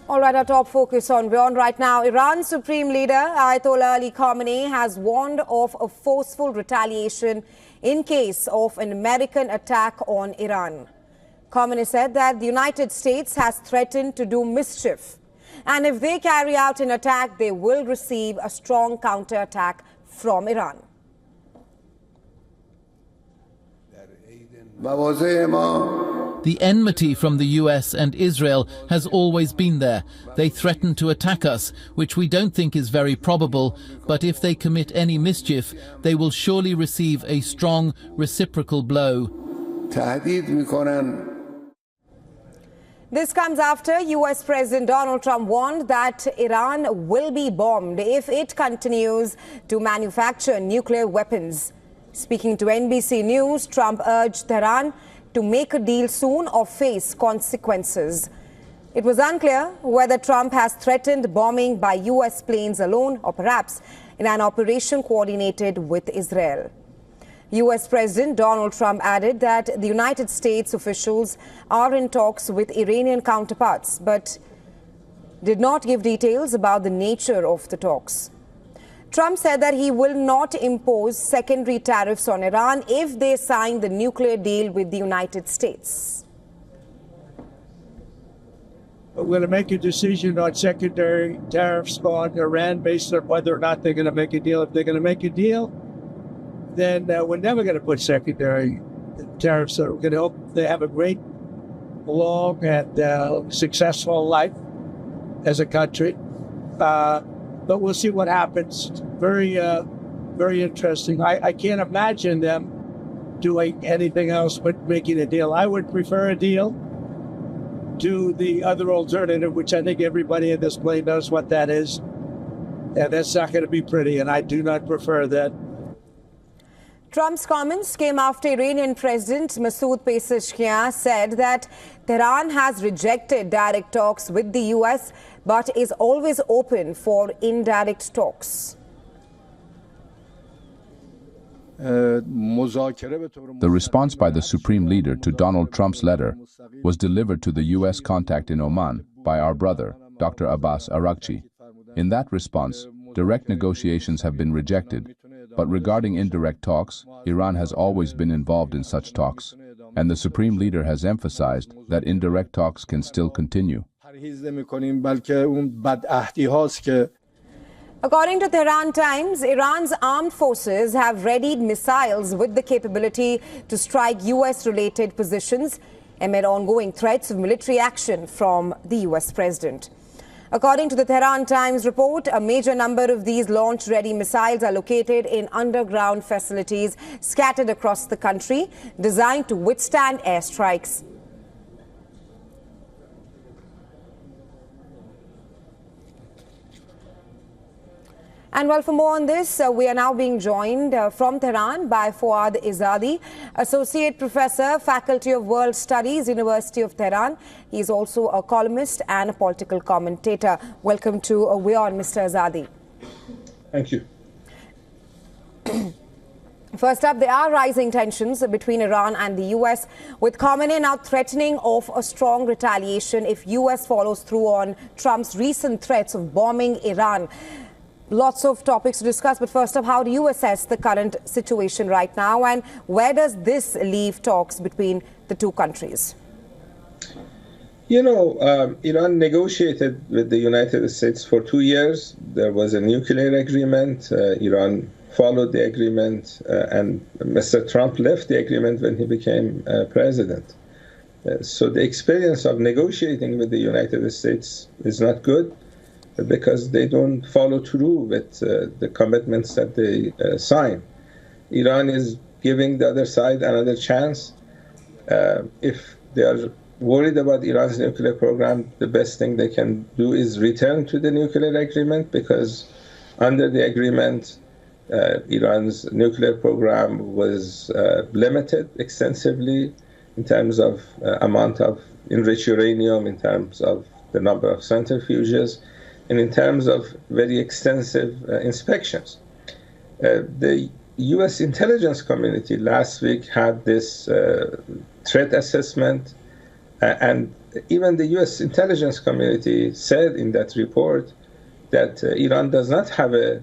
All right, our top focus on WION right now. Iran's Supreme Leader Ayatollah Ali Khamenei has warned of a forceful retaliation in case of an American attack on Iran. Khamenei said that the United States has threatened to do mischief, and if they carry out an attack, they will receive a strong counterattack from Iran. The enmity from the US and Israel has always been there. They threaten to attack us, which we don't think is very probable, but if they commit any mischief, they will surely receive a strong reciprocal blow. This comes after US President Donald Trump warned that Iran will be bombed if it continues to manufacture nuclear weapons. Speaking to NBC News, Trump urged Tehran to make a deal soon or face consequences. It was unclear whether Trump has threatened bombing by US planes alone or perhaps in an operation coordinated with Israel. US President Donald Trump added that the United States officials are in talks with Iranian counterparts, but did not give details about the nature of the talks. Trump said that he will not impose secondary tariffs on Iran if they sign the nuclear deal with the United States. We're going to make a decision on secondary tariffs on Iran based on whether or not they're going to make a deal. If they're going to make a deal, then we're never going to put secondary tariffs on. We're going to hope they have a great, long, and successful life as a country. But we'll see what happens. Very, very interesting. I can't imagine them doing anything else but making a deal. I would prefer a deal to the other alternative, which I think everybody in this plane knows what that is. And that's not going to be pretty, and I do not prefer that. Trump's comments came after Iranian President Masoud Pezeshkian said that Tehran has rejected direct talks with the US, but is always open for indirect talks. The response by the Supreme Leader to Donald Trump's letter was delivered to the U.S. contact in Oman by our brother, Dr. Abbas Araghchi. In that response, direct negotiations have been rejected, but regarding indirect talks, Iran has always been involved in such talks, and the Supreme Leader has emphasized that indirect talks can still continue. According to Tehran Times, Iran's armed forces have readied missiles with the capability to strike US-related positions amid ongoing threats of military action from the US president. According to the Tehran Times report, a major number of these launch-ready missiles are located in underground facilities scattered across the country, designed to withstand airstrikes. And well, for more on this, we are now being joined from Tehran by Fouad Izadi, Associate Professor, Faculty of World Studies, University of Tehran. He is also a columnist and a political commentator. Welcome to WION, Mr. Izadi. Thank you. First up, there are rising tensions between Iran and the US, with Khamenei now threatening of a strong retaliation if US follows through on Trump's recent threats of bombing Iran. Lots of topics to discuss, but first up, how do you assess the current situation right now, and where does this leave talks between the two countries? You know, Iran negotiated with the United States for 2 years. There was a nuclear agreement. Iran followed the agreement, and Mr. Trump left the agreement when he became president. So the experience of negotiating with the United States is not good, because they don't follow through with the commitments that they sign. Iran is giving the other side another chance. If they are worried about Iran's nuclear program, the best thing they can do is return to the nuclear agreement, because under the agreement, Iran's nuclear program was limited extensively in terms of amount of enriched uranium, in terms of the number of centrifuges, and in terms of very extensive inspections. The U.S. intelligence community last week had this threat assessment And even the U.S. intelligence community said in that report that Iran does not have a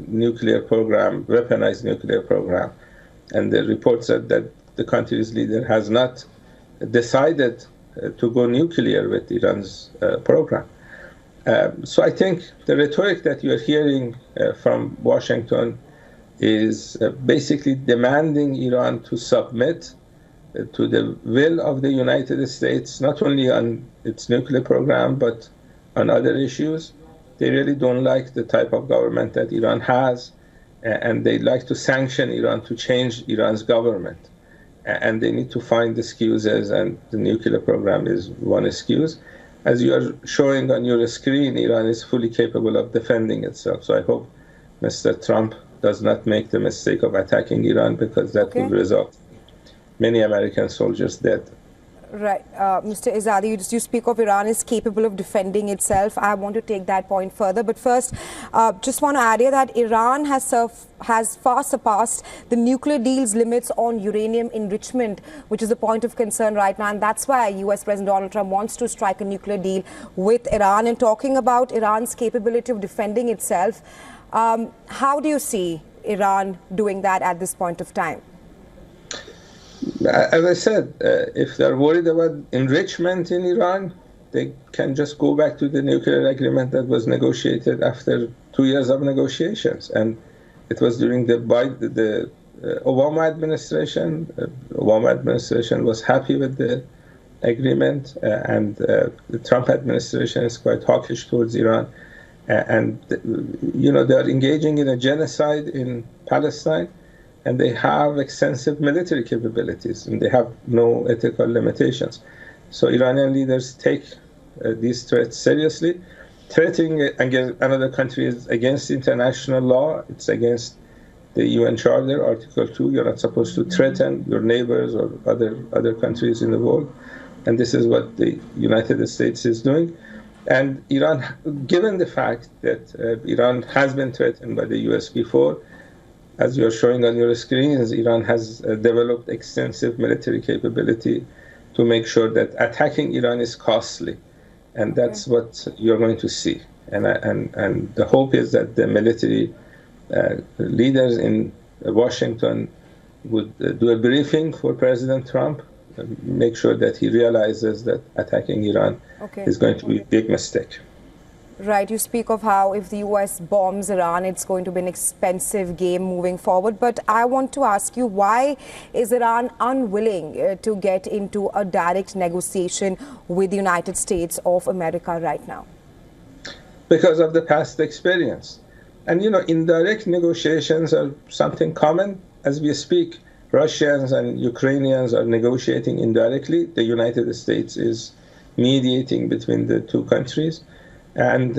nuclear program, weaponized nuclear program. And the report said that the country's leader has not decided to go nuclear with Iran's program. So I think the rhetoric that you're hearing from Washington is basically demanding Iran to submit to the will of the United States, not only on its nuclear program, but on other issues. They really don't like the type of government that Iran has, and they like to sanction Iran to change Iran's government. And they need to find excuses, and the nuclear program is one excuse. As you are showing on your screen, Iran is fully capable of defending itself. So I hope Mr. Trump does not make the mistake of attacking Iran, because that will result in many American soldiers dead. Right. Mr. Izadi, you speak of Iran is capable of defending itself. I want to take that point further. But first, just want to add here that Iran has far surpassed the nuclear deal's limits on uranium enrichment, which is a point of concern right now. And that's why US President Donald Trump wants to strike a nuclear deal with Iran. And talking about Iran's capability of defending itself, how do you see Iran doing that at this point of time? As I said, if they're worried about enrichment in Iran, they can just go back to the nuclear agreement that was negotiated after 2 years of negotiations. And it was during the Obama administration. Obama administration was happy with the agreement, and the Trump administration is quite hawkish towards Iran. And, you know, they are engaging in a genocide in Palestine, and they have extensive military capabilities, and they have no ethical limitations. So Iranian leaders take these threats seriously. Threatening another country is against international law. It's against the UN Charter, Article 2. You're not supposed to threaten your neighbors or other countries in the world. And this is what the United States is doing. And Iran, given the fact that Iran has been threatened by the US before, as you're showing on your screens, Iran has developed extensive military capability to make sure that attacking Iran is costly. And that's what you're going to see. And the hope is that the military leaders in Washington would do a briefing for President Trump, make sure that he realizes that attacking Iran is going to be a big mistake. Right, you speak of how if the US bombs Iran, it's going to be an expensive game moving forward. But I want to ask you, why is Iran unwilling to get into a direct negotiation with the United States of America right now? Because of the past experience. And, you know, indirect negotiations are something common. As we speak, Russians and Ukrainians are negotiating indirectly. The United States is mediating between the two countries. And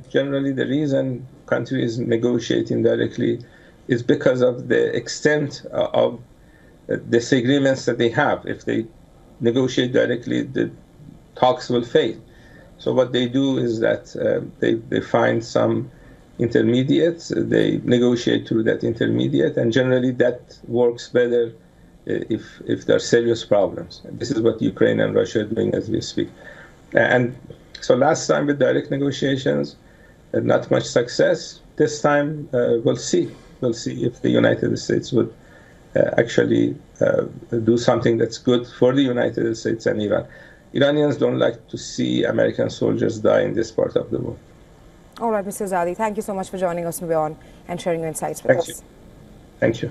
generally the reason countries negotiate indirectly is because of the extent of disagreements that they have. If they negotiate directly, the talks will fail. So what they do is that they find some intermediates, they negotiate through that intermediate, and generally that works better if there are serious problems. And this is what Ukraine and Russia are doing as we speak. And so last time with direct negotiations, not much success. This time, we'll see. We'll see if the United States would actually do something that's good for the United States and Iran. Iranians don't like to see American soldiers die in this part of the world. All right, Mr. Zadi, thank you so much for joining us on WION and sharing your insights with us. Thank you.